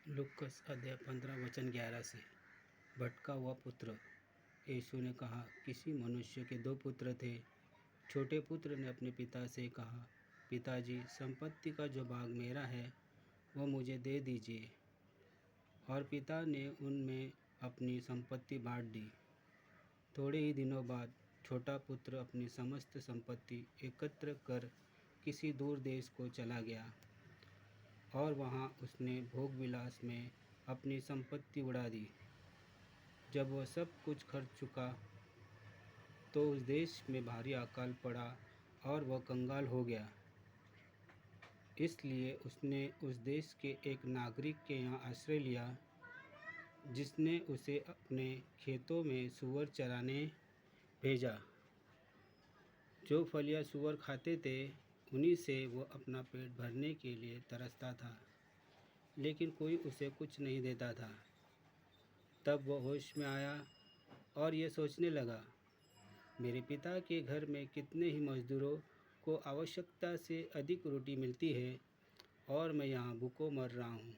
लूकस अध्याय 15 वचन 11 से। भटका हुआ पुत्र। यीशु ने कहा, किसी मनुष्य के 2 पुत्र थे। छोटे पुत्र ने अपने पिता से कहा, पिताजी, संपत्ति का जो भाग मेरा है वो मुझे दे दीजिए। और पिता ने उनमें अपनी संपत्ति बांट दी। थोड़े ही दिनों बाद छोटा पुत्र अपनी समस्त संपत्ति एकत्र कर किसी दूर देश को चला गया और वहाँ उसने भोग विलास में अपनी संपत्ति उड़ा दी। जब वह सब कुछ खर्च चुका तो उस देश में भारी अकाल पड़ा और वह कंगाल हो गया। इसलिए उसने उस देश के एक नागरिक के यहाँ आश्रय लिया, जिसने उसे अपने खेतों में सूअर चराने भेजा। जो फलियाँ सूअर खाते थे उन्हीं से वो अपना पेट भरने के लिए तरसता था, लेकिन कोई उसे कुछ नहीं देता था। तब वह होश में आया और ये सोचने लगा, मेरे पिता के घर में कितने ही मज़दूरों को आवश्यकता से अधिक रोटी मिलती है और मैं यहाँ भूखों मर रहा हूँ।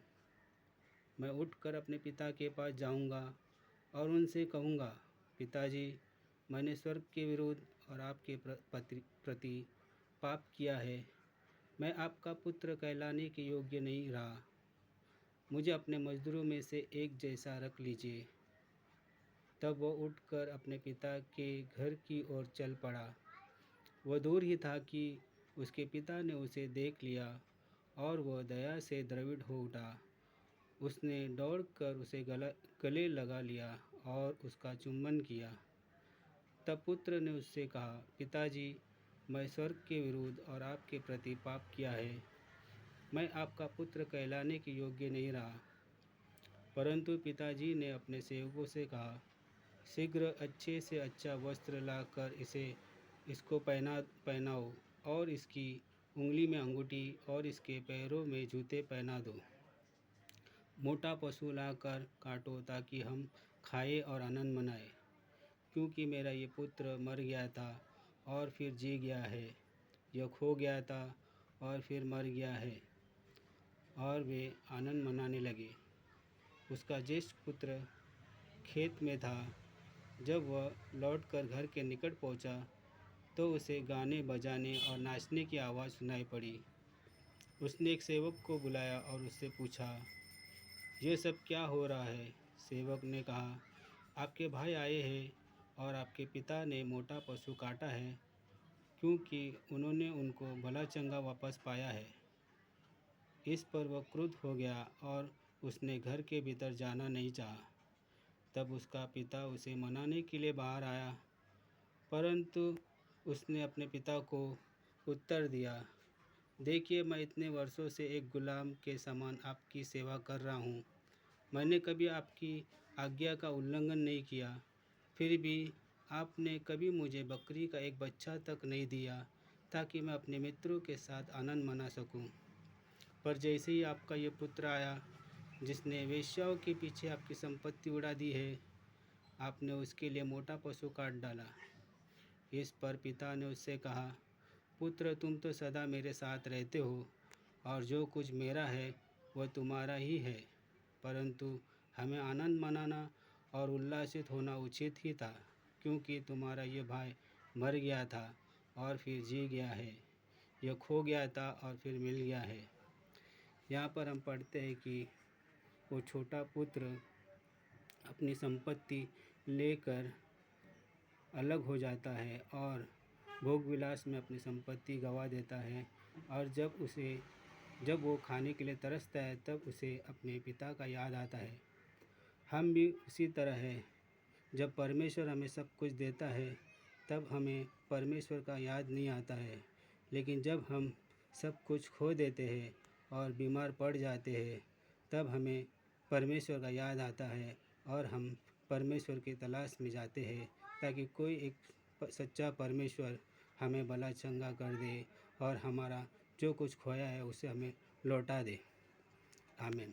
मैं उठकर अपने पिता के पास जाऊँगा और उनसे कहूँगा, पिताजी, मैंने स्वर्ग के विरुद्ध और आपके प्रति पाप किया है। मैं आपका पुत्र कहलाने के योग्य नहीं रहा। मुझे अपने मज़दूरों में से एक जैसा रख लीजिए। तब वह उठकर अपने पिता के घर की ओर चल पड़ा। वह दूर ही था कि उसके पिता ने उसे देख लिया और वह दया से द्रवित हो उठा। उसने दौड़कर उसे गले लगा लिया और उसका चुम्बन किया। तब पुत्र ने उससे कहा, पिताजी, मैं स्वर्ग के विरुद्ध और आपके प्रति पाप किया है। मैं आपका पुत्र कहलाने के योग्य नहीं रहा। परंतु पिताजी ने अपने सेवकों से कहा, शीघ्र अच्छे से अच्छा वस्त्र लाकर इसको पहनाओ और इसकी उंगली में अंगूठी और इसके पैरों में जूते पहना दो। मोटा पशु लाकर काटो ताकि हम खाएं और आनंद मनाएं, क्योंकि मेरा ये पुत्र मर गया था और फिर जी गया है, यह खो गया था और फिर मर गया है। और वे आनंद मनाने लगे। उसका ज्येष्ठ पुत्र खेत में था। जब वह लौटकर घर के निकट पहुंचा तो उसे गाने बजाने और नाचने की आवाज़ सुनाई पड़ी। उसने एक सेवक को बुलाया और उससे पूछा, ये सब क्या हो रहा है? सेवक ने कहा, आपके भाई आए हैं और आपके पिता ने मोटा पशु काटा है, क्योंकि उन्होंने उनको भला चंगा वापस पाया है। इस पर वह क्रुद्ध हो गया और उसने घर के भीतर जाना नहीं चाहा। तब उसका पिता उसे मनाने के लिए बाहर आया, परंतु उसने अपने पिता को उत्तर दिया, देखिए, मैं इतने वर्षों से एक गुलाम के समान आपकी सेवा कर रहा हूँ। मैंने कभी आपकी आज्ञा का उल्लंघन नहीं किया। फिर भी आपने कभी मुझे बकरी का एक बच्चा तक नहीं दिया ताकि मैं अपने मित्रों के साथ आनंद मना सकूं। पर जैसे ही आपका ये पुत्र आया, जिसने वेश्याओं के पीछे आपकी संपत्ति उड़ा दी है, आपने उसके लिए मोटा पशु काट डाला। इस पर पिता ने उससे कहा, पुत्र, तुम तो सदा मेरे साथ रहते हो और जो कुछ मेरा है वह तुम्हारा ही है, परंतु हमें आनंद मनाना और उल्लासित होना उचित ही था, क्योंकि तुम्हारा ये भाई मर गया था और फिर जी गया है, यह खो गया था और फिर मिल गया है। यहाँ पर हम पढ़ते हैं कि वो छोटा पुत्र अपनी संपत्ति लेकर अलग हो जाता है और भोग विलास में अपनी संपत्ति गंवा देता है। और जब वो खाने के लिए तरसता है तब उसे अपने पिता का याद आता है। हम भी उसी तरह हैं। जब परमेश्वर हमें सब कुछ देता है तब हमें परमेश्वर का याद नहीं आता है, लेकिन जब हम सब कुछ खो देते हैं और बीमार पड़ जाते हैं तब हमें परमेश्वर का याद आता है और हम परमेश्वर की तलाश में जाते हैं, ताकि कोई एक सच्चा परमेश्वर हमें भला चंगा कर दे और हमारा जो कुछ खोया है उसे हमें लौटा दे। आमीन।